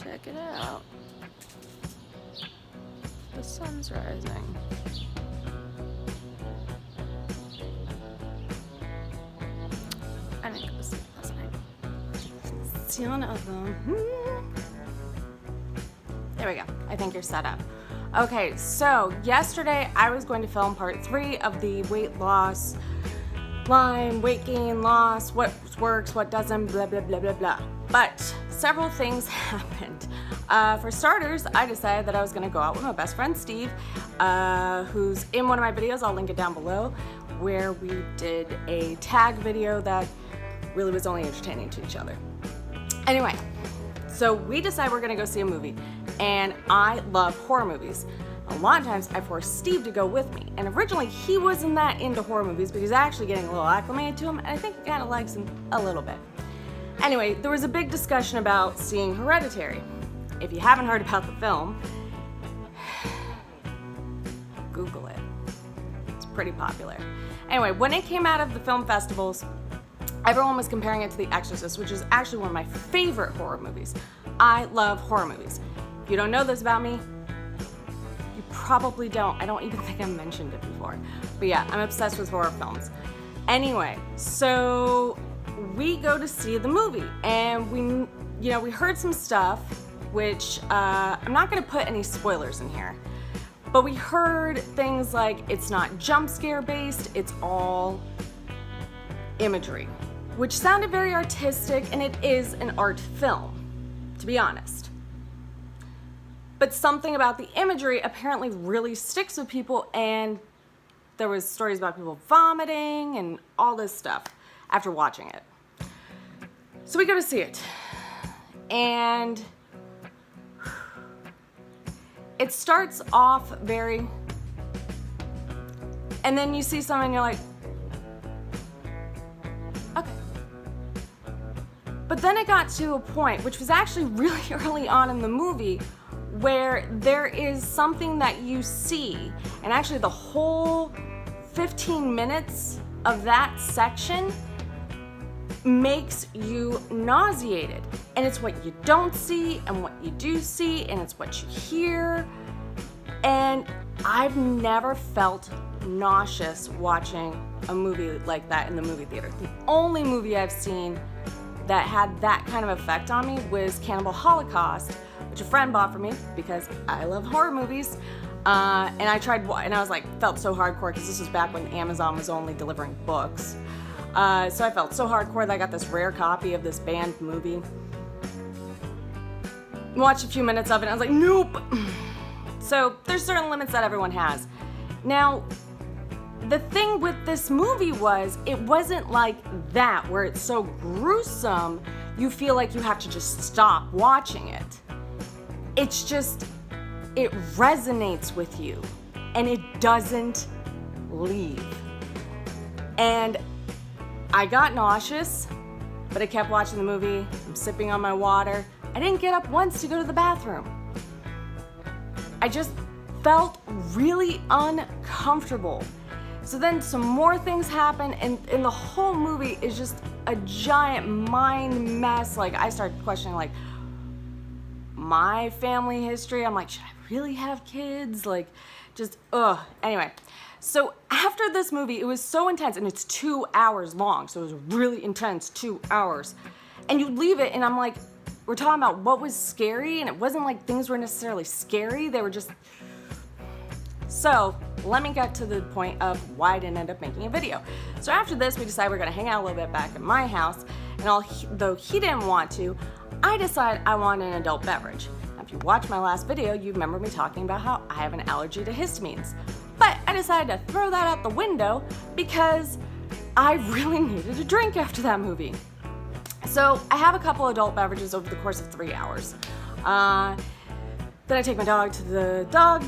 Check it out. The sun's rising. I didn't go to sleep last night. Son of them. There we go. I think you're set up. Okay, so yesterday I was going to film part 3 of the weight loss, Lyme, weight gain, loss, what works, what doesn't, blah, blah, blah, blah, blah. But several things happened. For starters, I decided that I was gonna go out with my best friend Steve, who's in one of my videos, I'll link it down below, where we did a tag video that really was only entertaining to each other. Anyway, so we decided we're gonna go see a movie, and I love horror movies. A lot of times I forced Steve to go with me, and originally he wasn't that into horror movies, but he's actually getting a little acclimated to them, and I think he kind of likes them a little bit. Anyway, there was a big discussion about seeing Hereditary. If you haven't heard about the film, Google it. It's pretty popular. Anyway, when it came out of the film festivals, everyone was comparing it to The Exorcist, which is actually one of my favorite horror movies. I love horror movies. If you don't know this about me, you probably don't. I don't even think I mentioned it before. But yeah, I'm obsessed with horror films. Anyway, so we go to see the movie, and we heard some stuff, which I'm not gonna put any spoilers in here, but we heard things like it's not jump scare based, it's all imagery, which sounded very artistic, and it is an art film, to be honest. But something about the imagery apparently really sticks with people, and there was stories about people vomiting and all this stuff after watching it. So we go to see it, and it starts off very, and then you see something and you're like, okay. But then it got to a point, which was actually really early on in the movie, where there is something that you see, and actually the whole 15 minutes of that section makes you nauseated. And it's what you don't see and what you do see, and it's what you hear. And I've never felt nauseous watching a movie like that in the movie theater. The only movie I've seen that had that kind of effect on me was Cannibal Holocaust, which a friend bought for me because I love horror movies. And I tried, and I was like, felt so hardcore, because this was back when Amazon was only delivering books. So I felt so hardcore that I got this rare copy of this banned movie. Watched a few minutes of it, and I was like, nope. So there's certain limits that everyone has. Now, the thing with this movie was, it wasn't like that, where it's so gruesome, you feel like you have to just stop watching it. It's just, it resonates with you, and it doesn't leave. And I got nauseous, but I kept watching the movie. I'm sipping on my water. I didn't get up once to go to the bathroom. I just felt really uncomfortable. So then some more things happen, and the whole movie is just a giant mind mess. Like, I started questioning, like, my family history. I'm like, should I really have kids? Like, just, ugh. Anyway, so after this movie, it was so intense, and it's 2 hours long, so it was really intense, 2 hours. And you leave it, and I'm like, we're talking about what was scary, and it wasn't like things were necessarily scary, they were just... So, let me get to the point of why I didn't end up making a video. So after this, we decided we're gonna hang out a little bit back at my house, and though he didn't want to, I decided I wanted an adult beverage. Now, if you watched my last video, you remember me talking about how I have an allergy to histamines. But I decided to throw that out the window because I really needed a drink after that movie. So I have a couple adult beverages over the course of 3 hours. Then I take my dog to the dog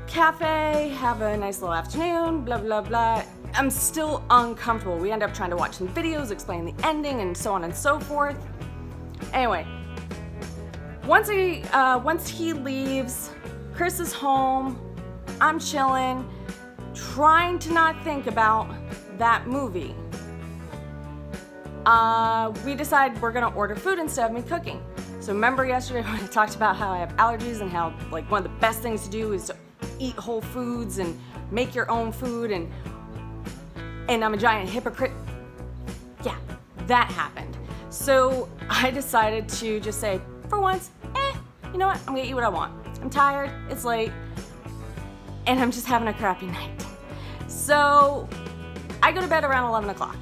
cafe, have a nice little afternoon, blah, blah, blah. I'm still uncomfortable. We end up trying to watch some videos, explain the ending, and so on and so forth. Anyway, once he leaves, Chris is home, I'm chilling, trying to not think about that movie. We decide we're gonna order food instead of me cooking. So remember yesterday when I talked about how I have allergies and how like one of the best things to do is to eat whole foods and make your own food, and I'm a giant hypocrite? Yeah, that happened. So I decided to just say, for once, you know what, I'm gonna eat what I want. I'm tired, it's late, and I'm just having a crappy night. So I go to bed around 11 o'clock.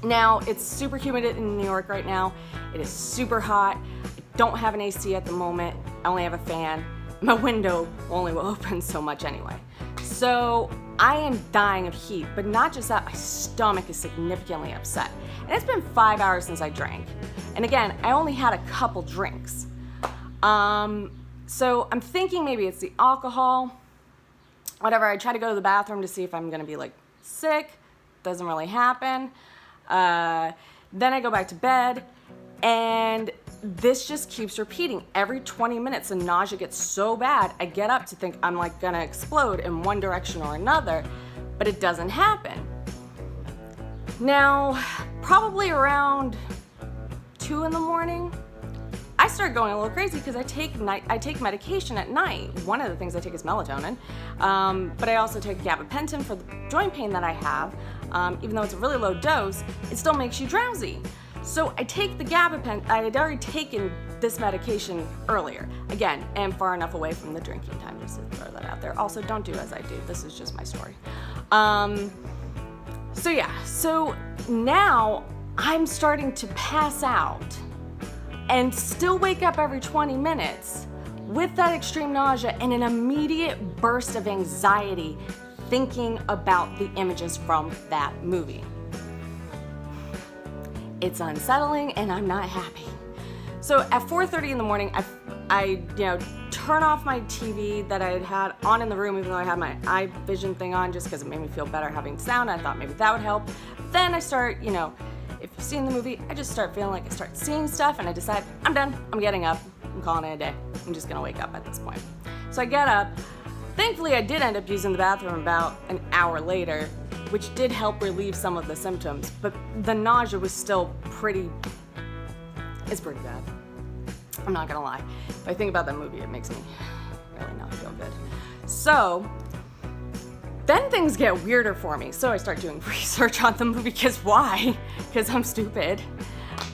Now, it's super humid in New York right now. It is super hot. I don't have an AC at the moment. I only have a fan. My window only will open so much anyway. So I am dying of heat, but not just that, my stomach is significantly upset. And it's been 5 hours since I drank. And again, I only had a couple drinks. So I'm thinking maybe it's the alcohol, whatever. I try to go to the bathroom to see if I'm gonna be like sick. Doesn't really happen. Then I go back to bed, and this just keeps repeating. Every 20 minutes, the nausea gets so bad, I get up to think I'm like gonna explode in one direction or another, but it doesn't happen. Now, probably around 2 in the morning, I start going a little crazy because I take medication at night. One of the things I take is melatonin, but I also take gabapentin for the joint pain that I have. Even though it's a really low dose, it still makes you drowsy. So I take the gabapentin. I had already taken this medication earlier. Again, am far enough away from the drinking time, just to throw that out there. Also, don't do as I do. This is just my story. So now I'm starting to pass out and still wake up every 20 minutes with that extreme nausea and an immediate burst of anxiety thinking about the images from that movie. It's unsettling and I'm not happy. So at 4:30 in the morning, I turn off my TV that I had on in the room, even though I had my eye vision thing on, just because it made me feel better having sound. I thought maybe that would help. Then I start, if you've seen the movie, I just start feeling like I start seeing stuff, and I decide, I'm done, I'm getting up, I'm calling it a day. I'm just gonna wake up at this point. So I get up. Thankfully, I did end up using the bathroom about an hour later, which did help relieve some of the symptoms, but the nausea was still it's pretty bad. I'm not gonna lie. If I think about that movie, it makes me really not feel good. So then things get weirder for me. So I start doing research on the movie, because why? Because I'm stupid.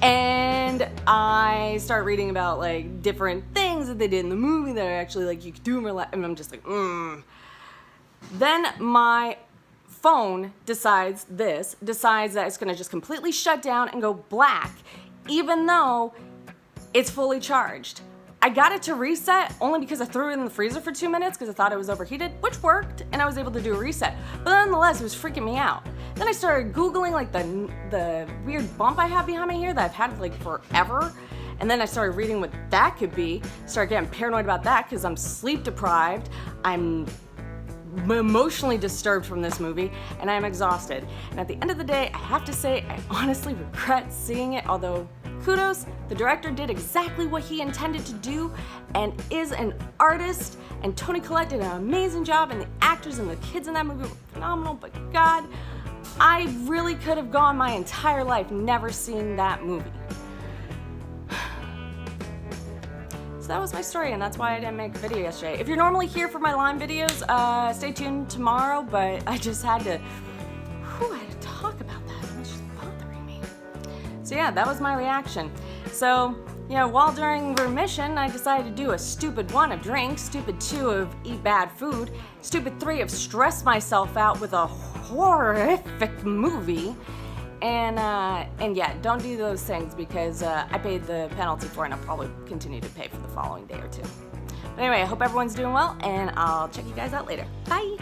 And I start reading about like different things that they did in the movie that are actually like you could do in real life, and I'm just like, Then my phone decides that it's gonna just completely shut down and go black, even though it's fully charged. I got it to reset only because I threw it in the freezer for 2 minutes because I thought it was overheated, which worked, and I was able to do a reset. But nonetheless, it was freaking me out. Then I started Googling like the weird bump I have behind my ear that I've had like forever. And then I started reading what that could be. Started getting paranoid about that because I'm sleep deprived. I'm emotionally disturbed from this movie, and I'm exhausted. And at the end of the day, I have to say, I honestly regret seeing it, although kudos, the director did exactly what he intended to do and is an artist, and Toni Collette did an amazing job, and the actors and the kids in that movie were phenomenal, but God, I really could have gone my entire life never seeing that movie. So that was my story, and that's why I didn't make a video yesterday. If you're normally here for my Lyme videos, stay tuned tomorrow, but I just had to talk about that. It was just bothering me. So yeah, that was my reaction. So, while during remission, I decided to do a stupid 1 of drink, stupid 2 of eat bad food, stupid 3 of stress myself out with a horrific movie, and yeah, don't do those things because I paid the penalty for it, and I'll probably continue to pay for the following day or two. But anyway, I hope everyone's doing well, and I'll check you guys out later. Bye!